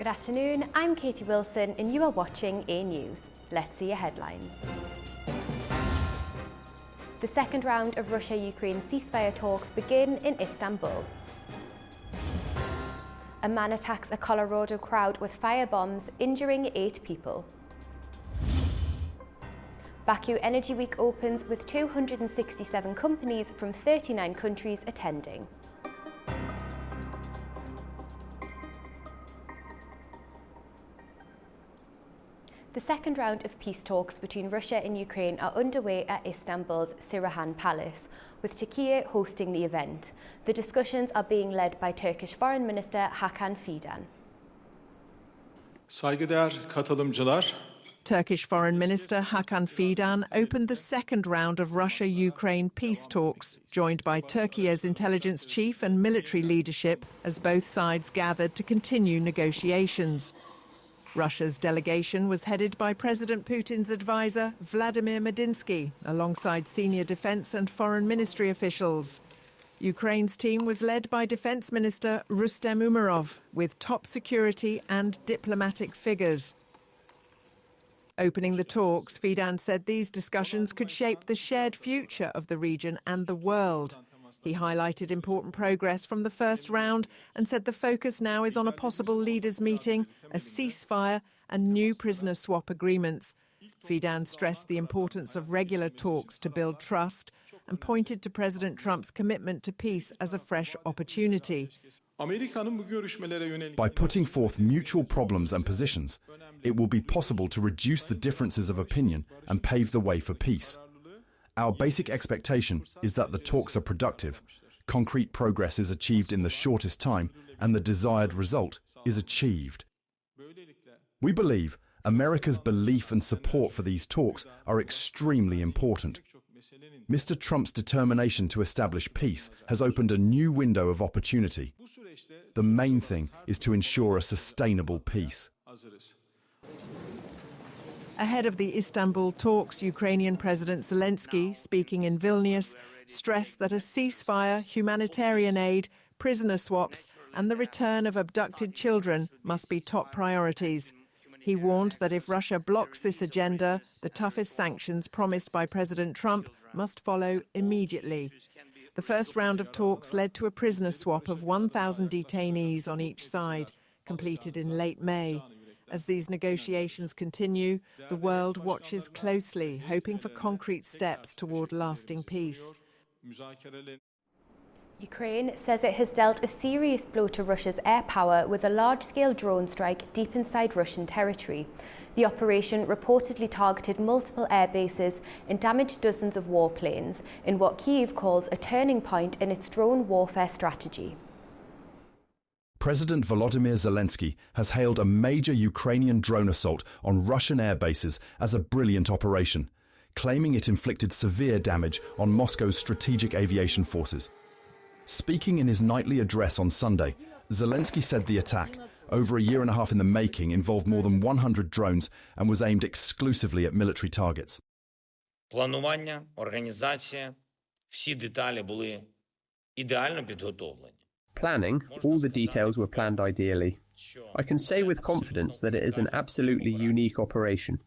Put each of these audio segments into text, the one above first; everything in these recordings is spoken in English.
Good afternoon, I'm Katie Wilson and you are watching A News. Let's see your headlines. The second round of Russia-Ukraine ceasefire talks begin in Istanbul. A man attacks a Colorado crowd with firebombs, injuring 8 people. Baku Energy Week opens with 267 companies from 39 countries attending. The second round of peace talks between Russia and Ukraine are underway at Istanbul's Sirhan Palace, with Turkey hosting the event. The discussions are being led by Turkish Foreign Minister Hakan Fidan. Saygıdeğer katılımcılar, Turkish Foreign Minister Hakan Fidan opened the second round of Russia-Ukraine peace talks, joined by Turkey's intelligence chief and military leadership as both sides gathered to continue negotiations. Russia's delegation was headed by President Putin's advisor, Vladimir Medinsky, alongside senior defense and foreign ministry officials. Ukraine's team was led by Defense Minister Rustem Umerov, with top security and diplomatic figures. Opening the talks, Fidan said these discussions could shape the shared future of the region and the world. He highlighted important progress from the first round and said the focus now is on a possible leaders' meeting, a ceasefire and new prisoner swap agreements. Fidan stressed the importance of regular talks to build trust and pointed to President Trump's commitment to peace as a fresh opportunity. By putting forth mutual problems and positions, it will be possible to reduce the differences of opinion and pave the way for peace. Our basic expectation is that the talks are productive, concrete progress is achieved in the shortest time, and the desired result is achieved. We believe America's belief and support for these talks are extremely important. Mr. Trump's determination to establish peace has opened a new window of opportunity. The main thing is to ensure a sustainable peace. Ahead of the Istanbul talks, Ukrainian President Zelensky, speaking in Vilnius, stressed that a ceasefire, humanitarian aid, prisoner swaps and the return of abducted children must be top priorities. He warned that if Russia blocks this agenda, the toughest sanctions promised by President Trump must follow immediately. The first round of talks led to a prisoner swap of 1,000 detainees on each side, completed in late May. As these negotiations continue, the world watches closely, hoping for concrete steps toward lasting peace. Ukraine says it has dealt a serious blow to Russia's air power with a large-scale drone strike deep inside Russian territory. The operation reportedly targeted multiple air bases and damaged dozens of warplanes in what Kyiv calls a turning point in its drone warfare strategy. President Volodymyr Zelensky has hailed a major Ukrainian drone assault on Russian air bases as a brilliant operation, claiming it inflicted severe damage on Moscow's strategic aviation forces. Speaking in his nightly address on Sunday, Zelensky said the attack, over a year and a half in the making, involved more than 100 drones and was aimed exclusively at military targets. Планування, організація, всі деталі були ідеально підготовлені. Planning, all the details were planned ideally. I can say with confidence that it is an absolutely unique operation.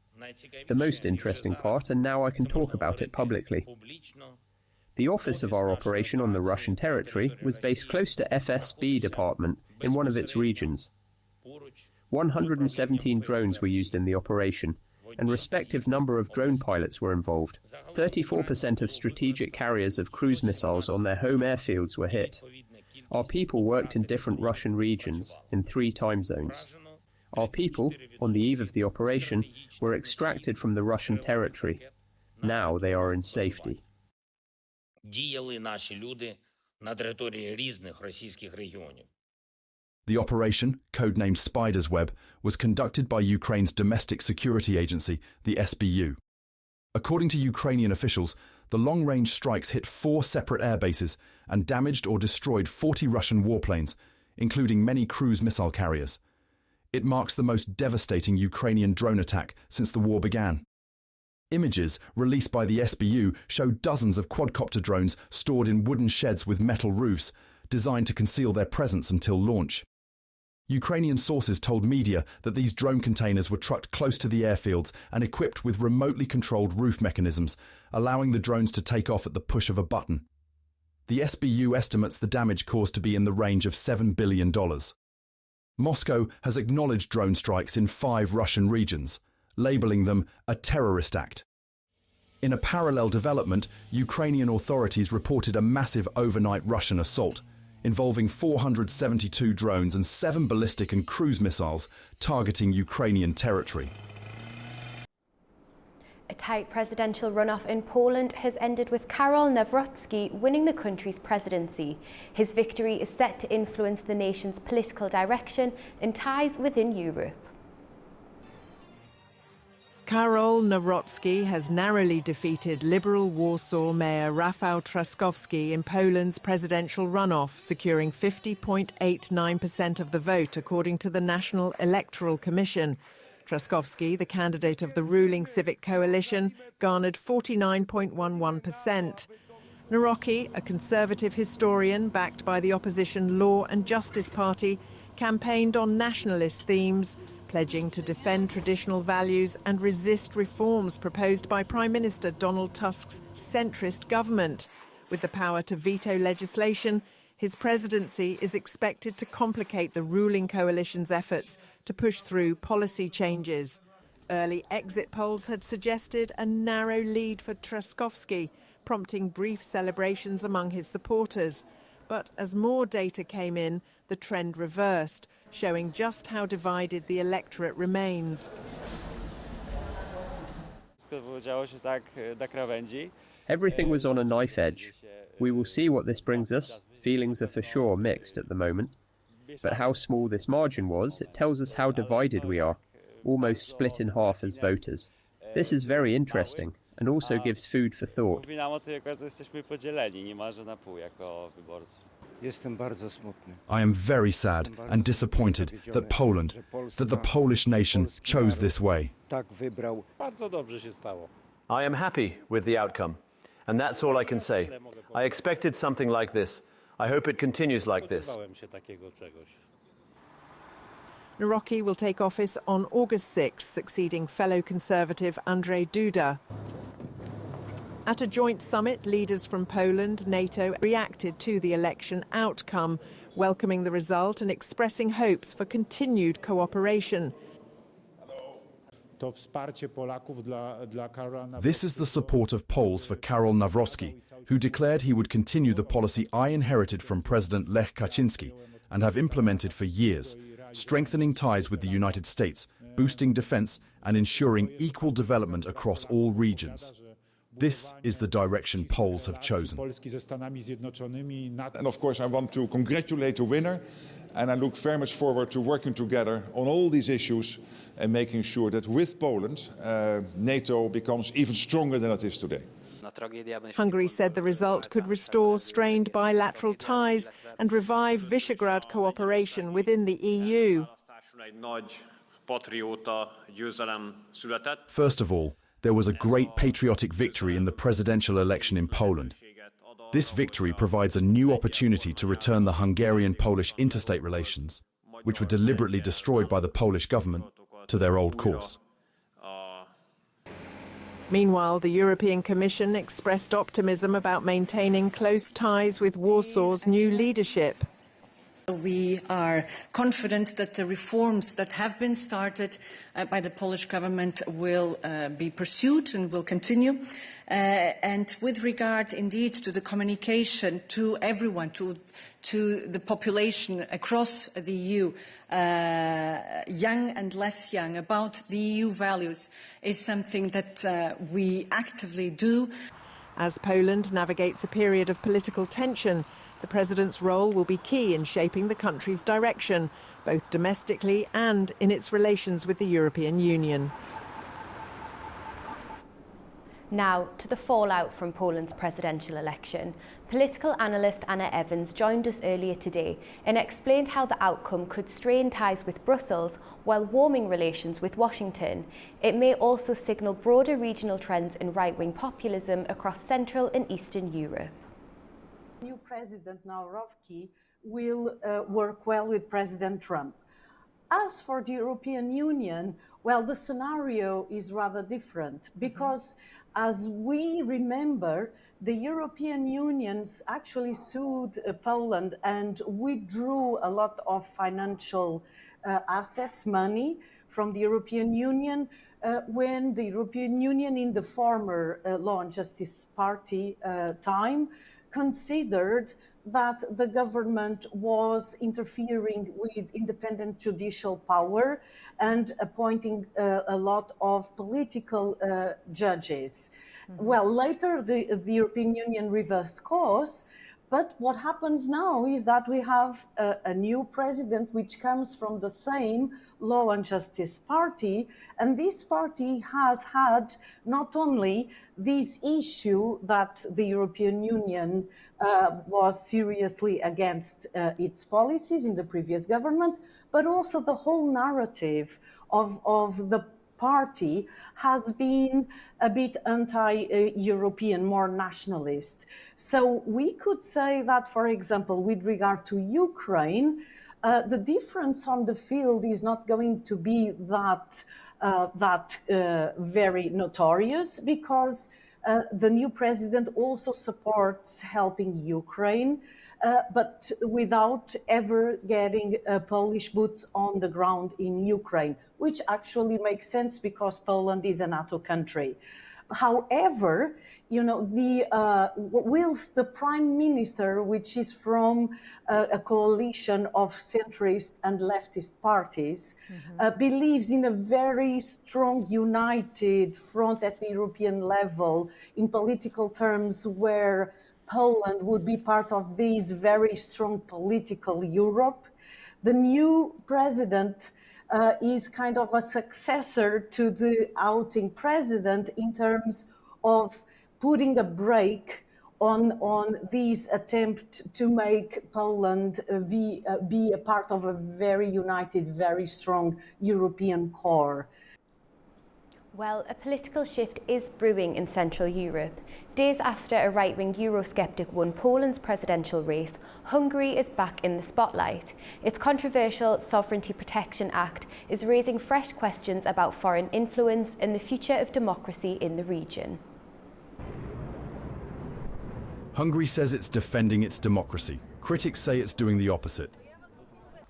The most interesting part, and now I can talk about it publicly. The office of our operation on the Russian territory was based close to FSB department in one of its regions. 117 drones were used in the operation, and respective number of drone pilots were involved. 34% of strategic carriers of cruise missiles on their home airfields were hit. Our people worked in different Russian regions, in 3 time zones. Our people, on the eve of the operation, were extracted from the Russian territory. Now they are in safety. Діяли наші люди на території різних російських регіонів. The operation, codenamed Spider's Web, was conducted by Ukraine's domestic security agency, the SBU. According to Ukrainian officials, the long-range strikes hit 4 separate air bases and damaged or destroyed 40 Russian warplanes, including many cruise missile carriers. It marks the most devastating Ukrainian drone attack since the war began. Images released by the SBU show dozens of quadcopter drones stored in wooden sheds with metal roofs, designed to conceal their presence until launch. Ukrainian sources told media that these drone containers were trucked close to the airfields and equipped with remotely controlled roof mechanisms, allowing the drones to take off at the push of a button. The SBU estimates the damage caused to be in the range of $7 billion. Moscow has acknowledged drone strikes in 5 Russian regions, labelling them a terrorist act. In a parallel development, Ukrainian authorities reported a massive overnight Russian assault, involving 472 drones and 7 ballistic and cruise missiles targeting Ukrainian territory. A tight presidential runoff in Poland has ended with Karol Nawrocki winning the country's presidency. His victory is set to influence the nation's political direction and ties within Europe. Karol Nawrocki has narrowly defeated Liberal Warsaw Mayor Rafał Trzaskowski in Poland's presidential runoff, securing 50.89% of the vote, according to the National Electoral Commission. Trzaskowski, the candidate of the ruling Civic Coalition, garnered 49.11%. Nawrocki, a conservative historian backed by the opposition Law and Justice Party, campaigned on nationalist themes, pledging to defend traditional values and resist reforms proposed by Prime Minister Donald Tusk's centrist government. With the power to veto legislation, his presidency is expected to complicate the ruling coalition's efforts to push through policy changes. Early exit polls had suggested a narrow lead for Trzaskowski, prompting brief celebrations among his supporters. But as more data came in, the trend reversed, showing just how divided the electorate remains. Everything was on a knife edge. We will see what this brings us. Feelings are for sure mixed at the moment. But how small this margin was, it tells us how divided we are, almost split in half as voters. This is very interesting and also gives food for thought. I am very sad and disappointed that the Polish nation chose this way. I am happy with the outcome, and that's all I can say. I expected something like this. I hope it continues like this. Nawrocki will take office on August 6, succeeding fellow Conservative Andrzej Duda. At a joint summit, leaders from Poland, NATO reacted to the election outcome, welcoming the result and expressing hopes for continued cooperation. This is the support of Poles for Karol Nawrocki, who declared he would continue the policy I inherited from President Lech Kaczynski and have implemented for years, strengthening ties with the United States, boosting defense and ensuring equal development across all regions. This is the direction Poles have chosen. And of course I want to congratulate the winner, and I look very much forward to working together on all these issues and making sure that with Poland, NATO becomes even stronger than it is today. Hungary said the result could restore strained bilateral ties and revive Visegrad cooperation within the EU. First of all, there was a great patriotic victory in the presidential election in Poland. This victory provides a new opportunity to return the Hungarian-Polish interstate relations, which were deliberately destroyed by the Polish government, to their old course. Meanwhile, the European Commission expressed optimism about maintaining close ties with Warsaw's new leadership. We are confident that the reforms that have been started by the Polish government will be pursued and will continue. And with regard, indeed, to the communication to everyone, to the population across the EU, young and less young, about the EU values, is something that we actively do. As Poland navigates a period of political tension, the president's role will be key in shaping the country's direction, both domestically and in its relations with the European Union. Now to the fallout from Poland's presidential election. Political analyst Anna Evans joined us earlier today and explained how the outcome could strain ties with Brussels while warming relations with Washington. It may also signal broader regional trends in right-wing populism across Central and Eastern Europe. New President Nawrocki will work well with President Trump. As for the European Union, well, the scenario is rather different because, as we remember, the European Union actually sued Poland and withdrew a lot of financial assets, money from the European Union when the European Union in the former Law and Justice Party time considered that the government was interfering with independent judicial power and appointing a lot of political judges. Well, later the European Union reversed course, but what happens now is that we have a new president which comes from the same Law and Justice Party, and this party has had not only this issue that the European Union was seriously against its policies in the previous government, but also the whole narrative of the party has been a bit anti-European, more nationalist. So we could say that, for example, with regard to Ukraine, the difference on the field is not going to be that very notorious, because the new president also supports helping Ukraine, but without ever getting Polish boots on the ground in Ukraine, which actually makes sense because Poland is a NATO country. However, you know, whilst the prime minister, which is from a coalition of centrist and leftist parties, believes in a very strong, united front at the European level in political terms, where Poland would be part of this very strong political Europe, the new president is kind of a successor to the outing president in terms of putting a brake on this attempt to make Poland be a part of a very united, very strong European core. Well, a political shift is brewing in Central Europe. Days after a right-wing Eurosceptic won Poland's presidential race, Hungary is back in the spotlight. Its controversial Sovereignty Protection Act is raising fresh questions about foreign influence and the future of democracy in the region. Hungary says it's defending its democracy. Critics say it's doing the opposite.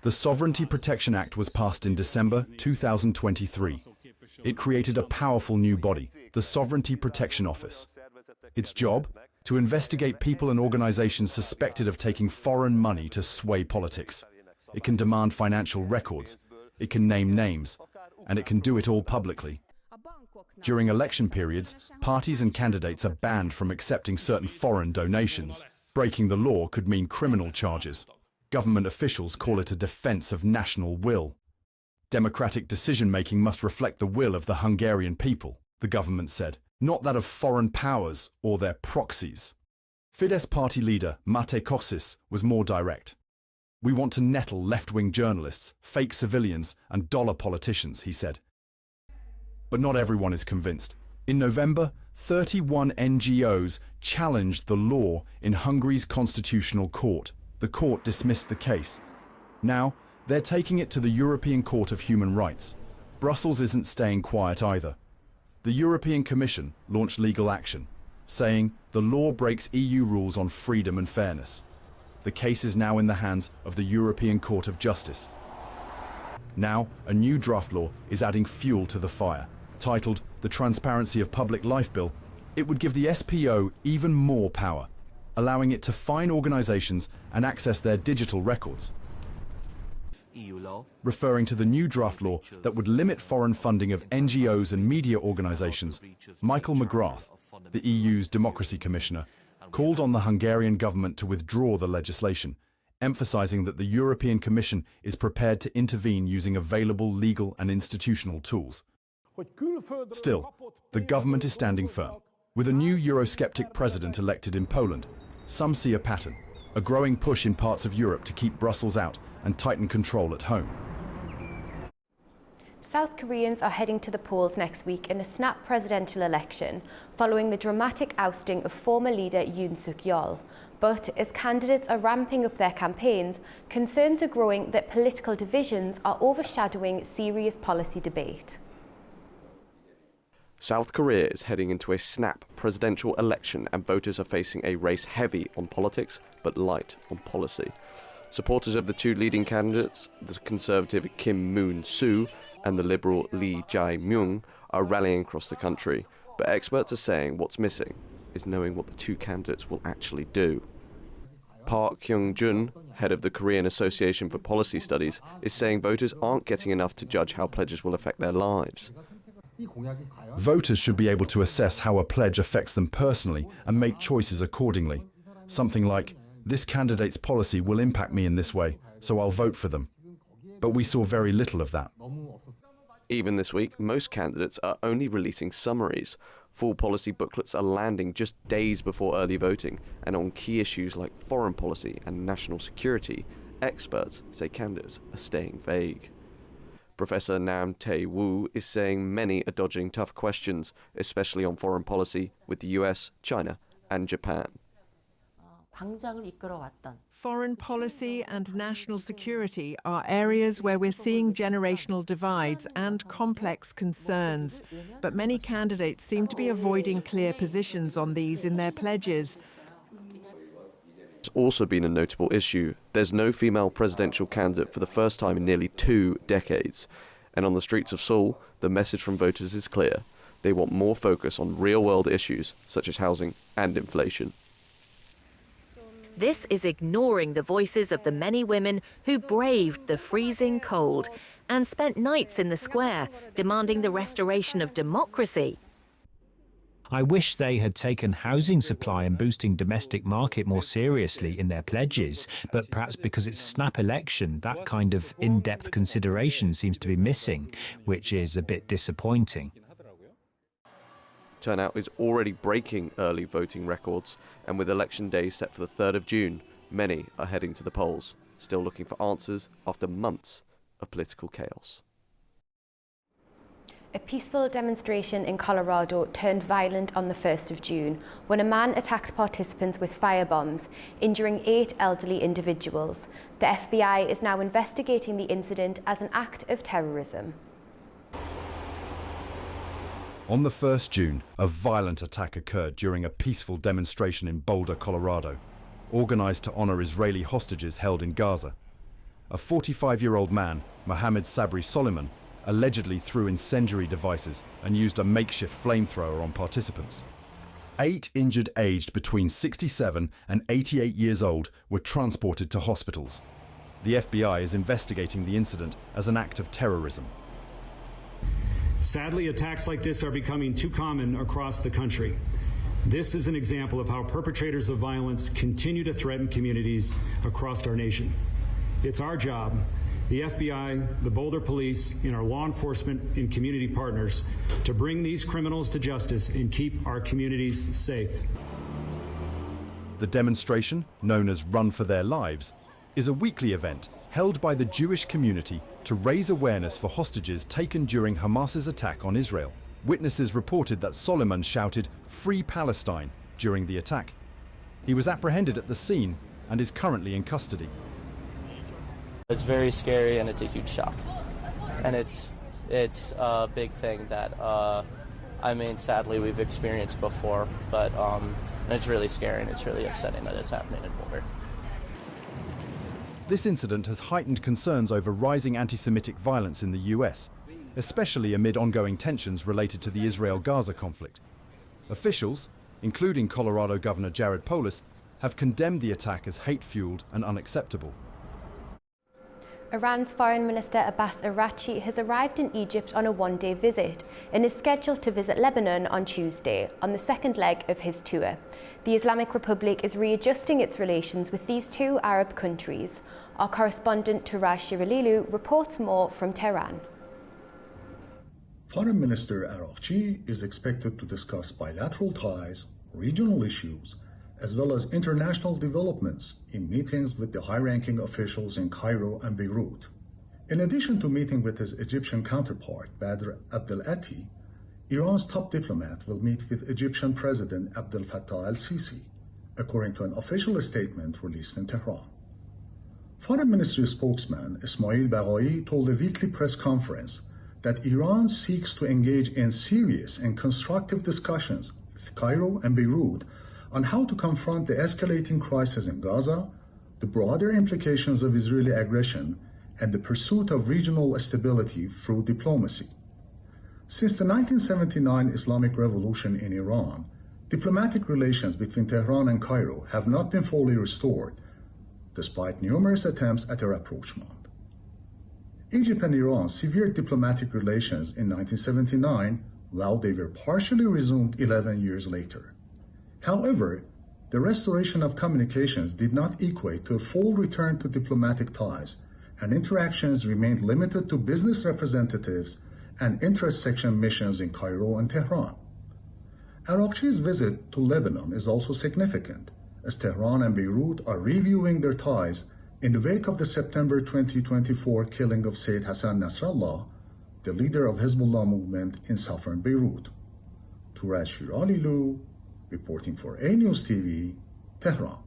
The Sovereignty Protection Act was passed in December 2023. It created a powerful new body, the Sovereignty Protection Office. Its job? To investigate people and organizations suspected of taking foreign money to sway politics. It can demand financial records, it can name names, and it can do it all publicly. During election periods, parties and candidates are banned from accepting certain foreign donations. Breaking the law could mean criminal charges. Government officials call it a defense of national will. Democratic decision-making must reflect the will of the Hungarian people, the government said, not that of foreign powers or their proxies. Fidesz party leader Matej Kossis was more direct. We want to nettle left-wing journalists, fake civilians and dollar politicians, he said. But not everyone is convinced. In November, 31 NGOs challenged the law in Hungary's constitutional court. The court dismissed the case. Now, they're taking it to the European Court of Human Rights. Brussels isn't staying quiet either. The European Commission launched legal action, saying the law breaks EU rules on freedom and fairness. The case is now in the hands of the European Court of Justice. Now, a new draft law is adding fuel to the fire. Titled the Transparency of Public Life Bill, it would give the SPO even more power, allowing it to fine organizations and access their digital records. EU law. Referring to the new draft law that would limit foreign funding of NGOs and media organizations, Michael McGrath, the EU's Democracy Commissioner, called on the Hungarian government to withdraw the legislation, emphasizing that the European Commission is prepared to intervene using available legal and institutional tools. Still, the government is standing firm. With a new Eurosceptic president elected in Poland, some see a pattern, a growing push in parts of Europe to keep Brussels out and tighten control at home. South Koreans are heading to the polls next week in a snap presidential election, following the dramatic ousting of former leader Yoon Suk-yeol. But as candidates are ramping up their campaigns, concerns are growing that political divisions are overshadowing serious policy debate. South Korea is heading into a snap presidential election, and voters are facing a race heavy on politics but light on policy. Supporters of the two leading candidates, the conservative Kim Moon-soo and the liberal Lee Jae-myung, are rallying across the country, but experts are saying what's missing is knowing what the two candidates will actually do. Park Kyung-jun, head of the Korean Association for Policy Studies, is saying voters aren't getting enough to judge how pledges will affect their lives. Voters should be able to assess how a pledge affects them personally and make choices accordingly. Something like, this candidate's policy will impact me in this way, so I'll vote for them. But we saw very little of that. Even this week, most candidates are only releasing summaries. Full policy booklets are landing just days before early voting, and on key issues like foreign policy and national security, experts say candidates are staying vague. Professor Nam Tae-woo is saying many are dodging tough questions, especially on foreign policy with the US, China, and Japan. Foreign policy and national security are areas where we're seeing generational divides and complex concerns, but many candidates seem to be avoiding clear positions on these in their pledges. It's also been a notable issue. There's no female presidential candidate for the first time in nearly 2 decades. And on the streets of Seoul, the message from voters is clear. They want more focus on real-world issues such as housing and inflation. This is ignoring the voices of the many women who braved the freezing cold and spent nights in the square demanding the restoration of democracy. I wish they had taken housing supply and boosting domestic market more seriously in their pledges, but perhaps because it's a snap election, that kind of in-depth consideration seems to be missing, which is a bit disappointing. Turnout is already breaking early voting records, and with election day set for the 3rd of June, many are heading to the polls, still looking for answers after months of political chaos. A peaceful demonstration in Colorado turned violent on the 1st of June when a man attacked participants with firebombs, injuring 8 elderly individuals. The FBI is now investigating the incident as an act of terrorism. On the 1st June, a violent attack occurred during a peaceful demonstration in Boulder, Colorado, organized to honor Israeli hostages held in Gaza. A 45-year-old man, Mohammed Sabri Soliman, allegedly threw incendiary devices and used a makeshift flamethrower on participants. 8 injured aged between 67 and 88 years old were transported to hospitals. The FBI is investigating the incident as an act of terrorism. Sadly, attacks like this are becoming too common across the country. This is an example of how perpetrators of violence continue to threaten communities across our nation. It's our job, the FBI, the Boulder Police, and our law enforcement and community partners, to bring these criminals to justice and keep our communities safe. The demonstration, known as Run for Their Lives, is a weekly event held by the Jewish community to raise awareness for hostages taken during Hamas's attack on Israel. Witnesses reported that Soliman shouted, "Free Palestine," during the attack. He was apprehended at the scene and is currently in custody. It's very scary and it's a huge shock. And it's a big thing that, sadly we've experienced before, but it's really scary and it's really upsetting that it's happening in Boulder. This incident has heightened concerns over rising anti-Semitic violence in the US, especially amid ongoing tensions related to the Israel-Gaza conflict. Officials, including Colorado Governor Jared Polis, have condemned the attack as hate-fueled and unacceptable. Iran's Foreign Minister Abbas Araghchi has arrived in Egypt on a one-day visit and is scheduled to visit Lebanon on Tuesday, on the second leg of his tour. The Islamic Republic is readjusting its relations with these 2 Arab countries. Our correspondent Turaj Shiralilu reports more from Tehran. Foreign Minister Araghchi is expected to discuss bilateral ties, regional issues, as well as international developments in meetings with the high-ranking officials in Cairo and Beirut. In addition to meeting with his Egyptian counterpart, Badr Abdel-Ati, Iran's top diplomat will meet with Egyptian President Abdel Fattah el-Sisi, according to an official statement released in Tehran. Foreign Ministry spokesman Ismail Baghai told a weekly press conference that Iran seeks to engage in serious and constructive discussions with Cairo and Beirut on how to confront the escalating crisis in Gaza, the broader implications of Israeli aggression, and the pursuit of regional stability through diplomacy. Since the 1979 Islamic Revolution in Iran, diplomatic relations between Tehran and Cairo have not been fully restored, despite numerous attempts at a rapprochement. Egypt and Iran severed diplomatic relations in 1979, while they were partially resumed 11 years later. However, the restoration of communications did not equate to a full return to diplomatic ties, and interactions remained limited to business representatives and interest section missions in Cairo and Tehran. Nawrocki's visit to Lebanon is also significant, as Tehran and Beirut are reviewing their ties in the wake of the September 2024 killing of Sayyid Hassan Nasrallah, the leader of Hezbollah movement in southern Beirut. Turaj Shiralilu, reporting for A News TV, Tehran.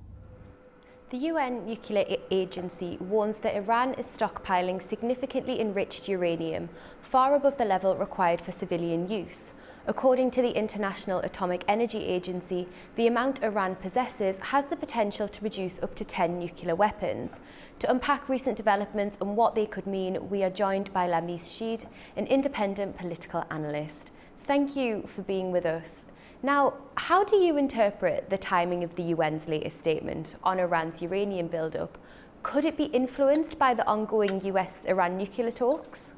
The UN Nuclear Agency warns that Iran is stockpiling significantly enriched uranium, far above the level required for civilian use. According to the International Atomic Energy Agency, the amount Iran possesses has the potential to produce up to 10 nuclear weapons. To unpack recent developments and what they could mean, we are joined by Lamis Sheed, an independent political analyst. Thank you for being with us. Now, how do you interpret the timing of the UN's latest statement on Iran's uranium buildup? Could it be influenced by the ongoing US-Iran nuclear talks?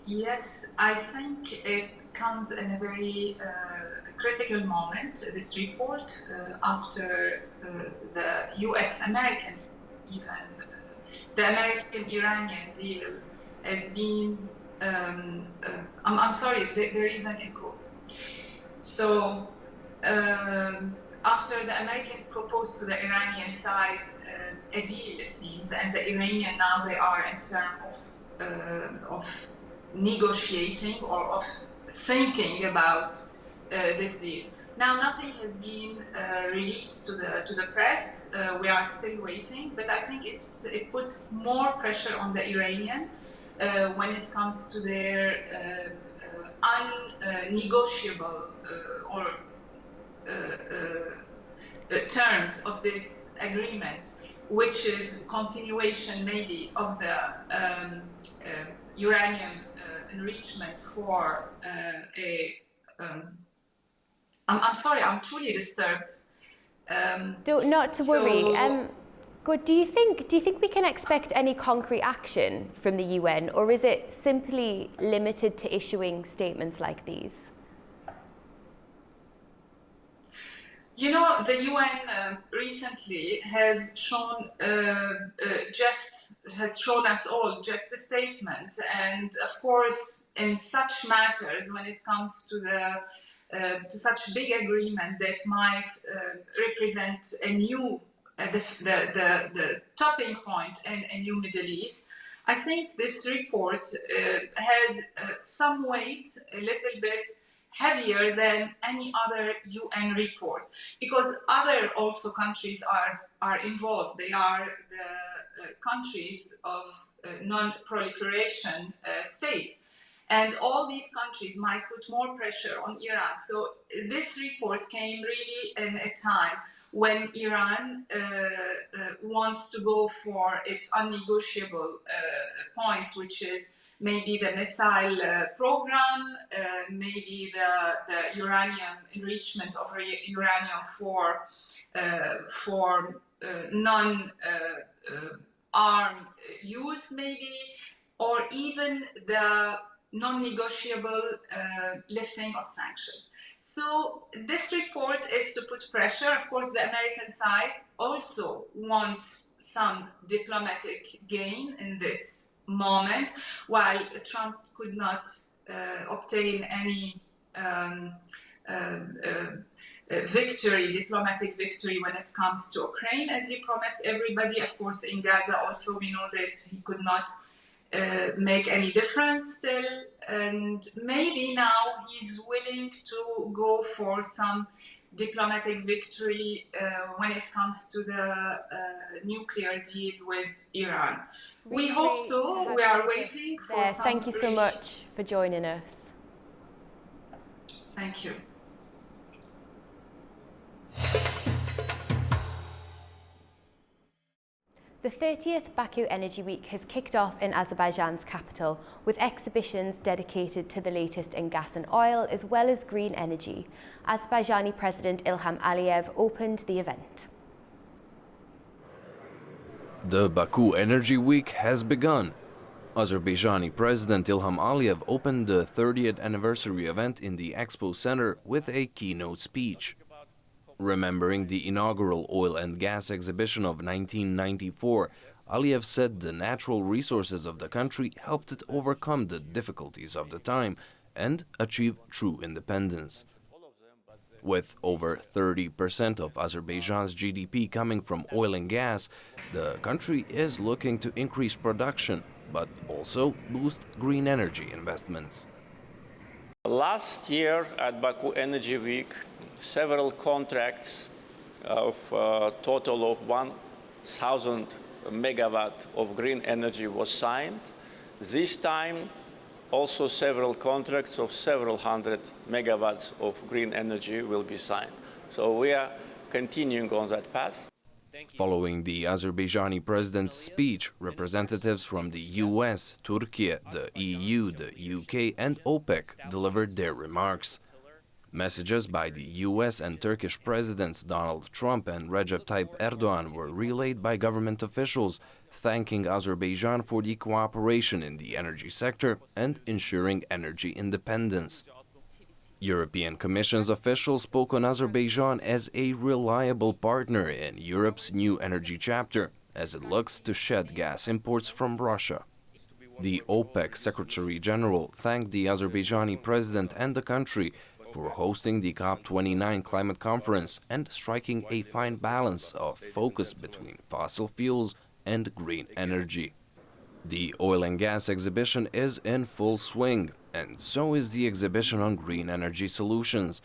Yes, I think it comes in a very critical moment, this report, after the US-American, even the American-Iranian deal has been, I'm sorry, there is an echo. So after the American proposed to the Iranian side a deal, it seems, and the Iranian now they are in terms of negotiating or of thinking about this deal. Now nothing has been released to the press. We are still waiting, but I think it puts more pressure on the Iranian when it comes to their unnegotiable or terms of this agreement, which is continuation maybe of the uranium enrichment for I'm sorry, I'm truly disturbed. Not to worry. Good. Do you think we can expect any concrete action from the UN, or is it simply limited to issuing statements like these? You know, the UN recently has shown us all just a statement, and of course, in such matters, when it comes to to such big agreement that might represent a new the topping point in a new Middle East, I think this report has some weight, a little bit heavier than any other UN report, because other also countries are involved. They are the countries of non-proliferation states. And all these countries might put more pressure on Iran. So this report came really in a time when Iran wants to go for its unnegotiable points, which is maybe the missile program, maybe the uranium enrichment of uranium for non-armed use, maybe, or even the non-negotiable lifting of sanctions. So this report is to put pressure. Of course, the American side also wants some diplomatic gain in this moment, while Trump could not obtain any diplomatic victory when it comes to Ukraine, as he promised everybody. Of course, in Gaza also we know that he could not make any difference still, and maybe now he's willing to go for some diplomatic victory when it comes to the nuclear deal with Iran. We hope so. We are waiting for some Thank you so much for joining us. Thank you. The 30th Baku Energy Week has kicked off in Azerbaijan's capital, with exhibitions dedicated to the latest in gas and oil, as well as green energy. Azerbaijani President Ilham Aliyev opened the event. The Baku Energy Week has begun. Azerbaijani President Ilham Aliyev opened the 30th anniversary event in the Expo Center with a keynote speech. Remembering the inaugural oil and gas exhibition of 1994, Aliyev said the natural resources of the country helped it overcome the difficulties of the time and achieve true independence. With over 30% of Azerbaijan's GDP coming from oil and gas, the country is looking to increase production, but also boost green energy investments. Last year at Baku Energy Week, several contracts of a total of 1,000 megawatt of green energy was signed. This time, also several contracts of several hundred megawatts of green energy will be signed. So we are continuing on that path. Following the Azerbaijani president's speech, representatives from the US, Turkiye, the EU, the UK and OPEC delivered their remarks. Messages by the US and Turkish presidents Donald Trump and Recep Tayyip Erdogan were relayed by government officials, thanking Azerbaijan for the cooperation in the energy sector and ensuring energy independence. European Commission's officials spoke on Azerbaijan as a reliable partner in Europe's new energy chapter, as it looks to shed gas imports from Russia. The OPEC Secretary General thanked the Azerbaijani president and the country for hosting the COP29 climate conference and striking a fine balance of focus between fossil fuels and green energy. The oil and gas exhibition is in full swing, and so is the exhibition on green energy solutions.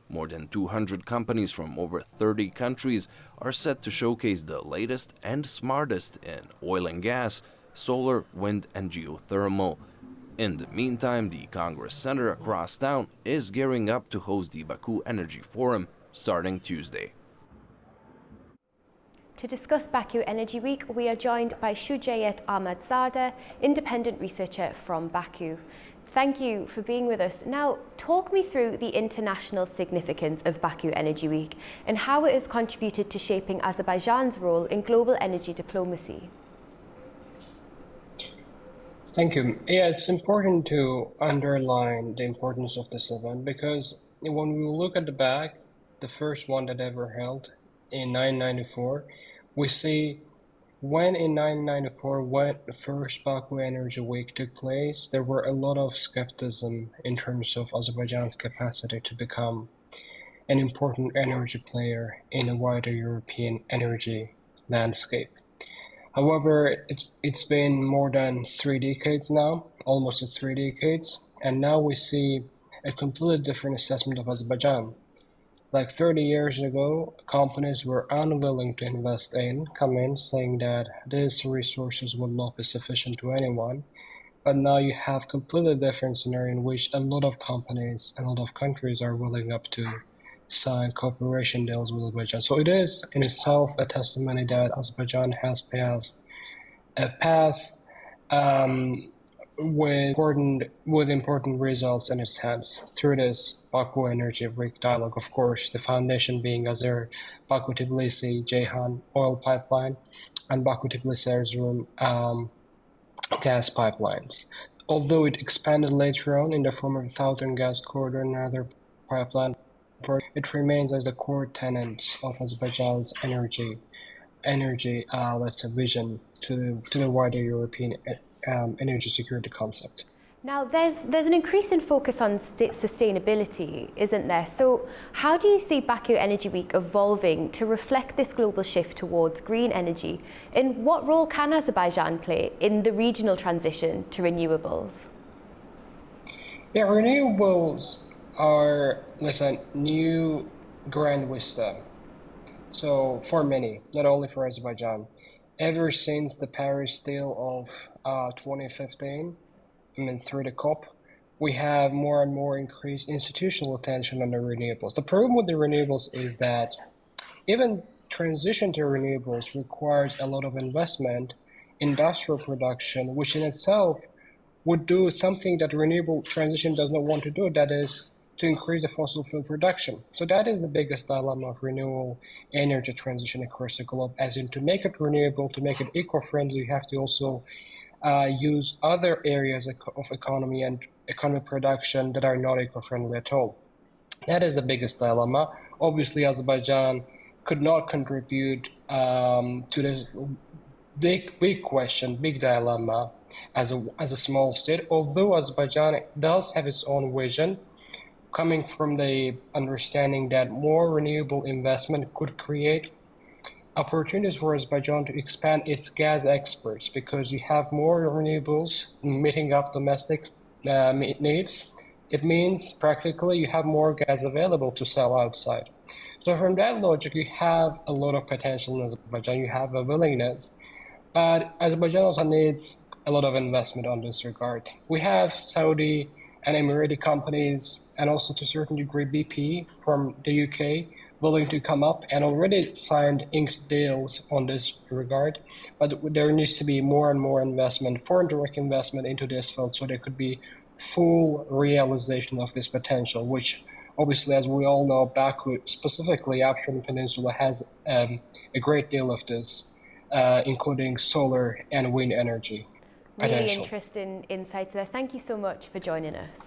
More than 200 companies from over 30 countries are set to showcase the latest and smartest in oil and gas, solar, wind and geothermal. In the meantime, the Congress Center across town is gearing up to host the Baku Energy Forum starting Tuesday. To discuss Baku Energy Week, we are joined by Shujayet Ahmadzadeh, independent researcher from Baku. Thank you for being with us. Now, talk me through the international significance of Baku Energy Week and how it has contributed to shaping Azerbaijan's role in global energy diplomacy. Thank you. Yeah, it's important to underline the importance of this event because when we look at the back, the first one that ever held in 1994, we see when in 1994, when the first Baku Energy Week took place, there were a lot of skepticism in terms of Azerbaijan's capacity to become an important energy player in a wider European energy landscape. However, it's been more than 3 decades now, almost 3 decades, and now we see a completely different assessment of Azerbaijan. Like 30 years ago, companies were unwilling to come in, saying that these resources will not be sufficient to anyone. But now you have completely different scenario in which a lot of companies, a lot of countries are willing up to sign cooperation deals with Azerbaijan. So it is in itself a testimony that Azerbaijan has passed a path with important results in its hands through this Baku Energy Week dialogue. Of course, the foundation being Baku-Tbilisi-Ceyhan oil pipeline and Baku-Tbilisi-Erzurum gas pipelines. Although it expanded later on in the form of the Southern Gas Corridor and other pipeline, it remains as the core tenets of Azerbaijan's energy let's say, vision to the wider European energy security concept. Now, there's an increasing focus on sustainability, isn't there? So how do you see Baku Energy Week evolving to reflect this global shift towards green energy? And what role can Azerbaijan play in the regional transition to renewables? Yeah, renewables are, listen, new grand wisdom. So for many, not only for Azerbaijan, ever since the Paris deal of 2015, through the COP, we have more and more increased institutional attention on the renewables. The problem with the renewables is that even transition to renewables requires a lot of investment, industrial production, which in itself would do something that renewable transition does not want to do, that is to increase the fossil fuel production. So that is the biggest dilemma of renewable energy transition across the globe, as in to make it renewable, to make it eco-friendly, you have to also use other areas of economy and economic production that are not eco-friendly at all. That is the biggest dilemma. Obviously, Azerbaijan could not contribute to the big question, big dilemma as a small state, although Azerbaijan does have its own vision, coming from the understanding that more renewable investment could create opportunities for Azerbaijan to expand its gas exports, because you have more renewables meeting up domestic needs. It means practically you have more gas available to sell outside. So from that logic, you have a lot of potential in Azerbaijan, you have a willingness, but Azerbaijan also needs a lot of investment on this regard. We have Saudi and Emirati companies, and also to a certain degree BP from the UK, willing to come up and already signed inked deals on this regard, but there needs to be more and more investment, foreign direct investment into this field, so there could be full realization of this potential, which obviously, as we all know, Baku, specifically Afshan Peninsula, has a great deal of this, including solar and wind energy potential. Really interesting insights there. Thank you so much for joining us.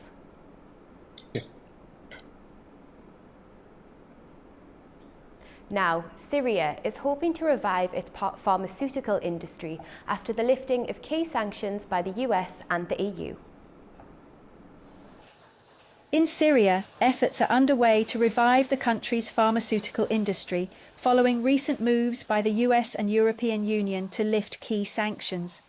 Now, Syria is hoping to revive its pharmaceutical industry after the lifting of key sanctions by the US and the EU. In Syria, efforts are underway to revive the country's pharmaceutical industry following recent moves by the US and European Union to lift key sanctions.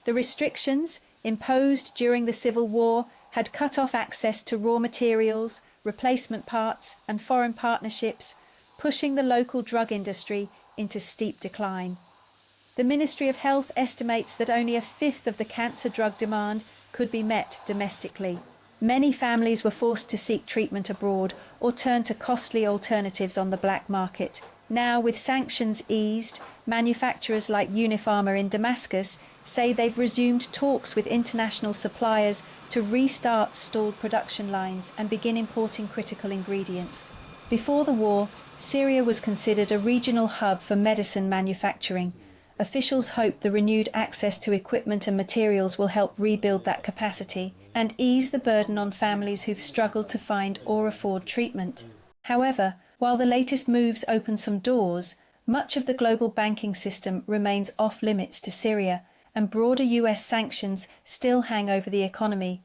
The restrictions, imposed during the civil war, had cut off access to raw materials, replacement parts, and foreign partnerships, pushing the local drug industry into steep decline. The Ministry of Health estimates that only a fifth of the cancer drug demand could be met domestically. Many families were forced to seek treatment abroad or turn to costly alternatives on the black market. Now, with sanctions eased, manufacturers like Unipharma in Damascus say they've resumed talks with international suppliers to restart stalled production lines and begin importing critical ingredients. Before the war, Syria was considered a regional hub for medicine manufacturing. Officials hope the renewed access to equipment and materials will help rebuild that capacity and ease the burden on families who've struggled to find or afford treatment. However, while the latest moves open some doors, much of the global banking system remains off limits to Syria, and broader US sanctions still hang over the economy.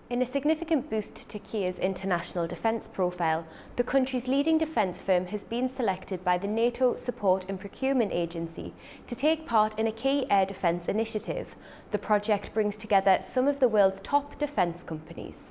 In a significant boost to Kiev's international defence profile, the country's leading defence firm has been selected by the NATO Support and Procurement Agency to take part in a key air defence initiative. The project brings together some of the world's top defence companies.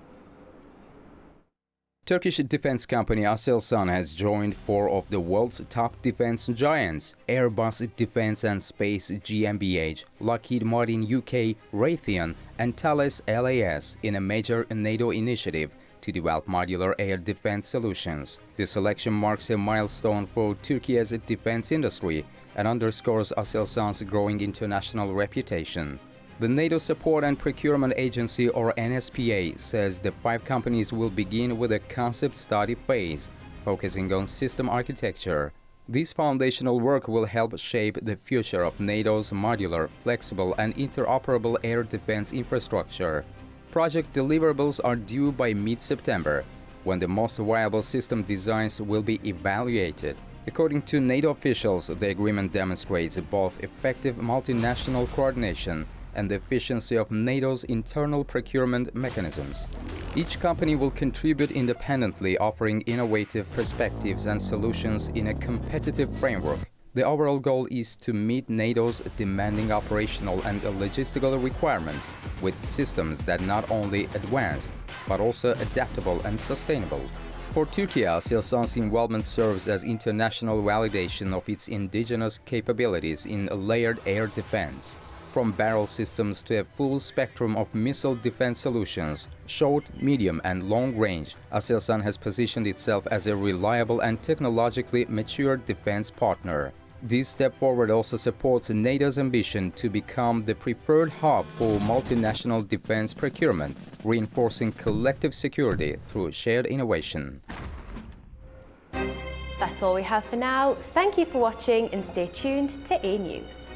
Turkish defense company Aselsan has joined four of the world's top defense giants: Airbus Defence and Space GmbH, Lockheed Martin UK, Raytheon, and Thales LAS in a major NATO initiative to develop modular air defense solutions. This selection marks a milestone for Turkey's defense industry and underscores Aselsan's growing international reputation. The NATO Support and Procurement Agency, or NSPA, says the five companies will begin with a concept study phase, focusing on system architecture. This foundational work will help shape the future of NATO's modular, flexible, and interoperable air defense infrastructure. Project deliverables are due by mid-September, when the most viable system designs will be evaluated. According to NATO officials, the agreement demonstrates both effective multinational coordination and the efficiency of NATO's internal procurement mechanisms. Each company will contribute independently, offering innovative perspectives and solutions in a competitive framework. The overall goal is to meet NATO's demanding operational and logistical requirements with systems that not only advanced, but also adaptable and sustainable. For Turkey, Aselsan's involvement serves as international validation of its indigenous capabilities in layered air defense. From barrel systems to a full spectrum of missile defense solutions, short, medium and long range, Aselsan has positioned itself as a reliable and technologically mature defense partner. This step forward also supports NATO's ambition to become the preferred hub for multinational defense procurement, reinforcing collective security through shared innovation. That's all we have for now. Thank you for watching and stay tuned to A News.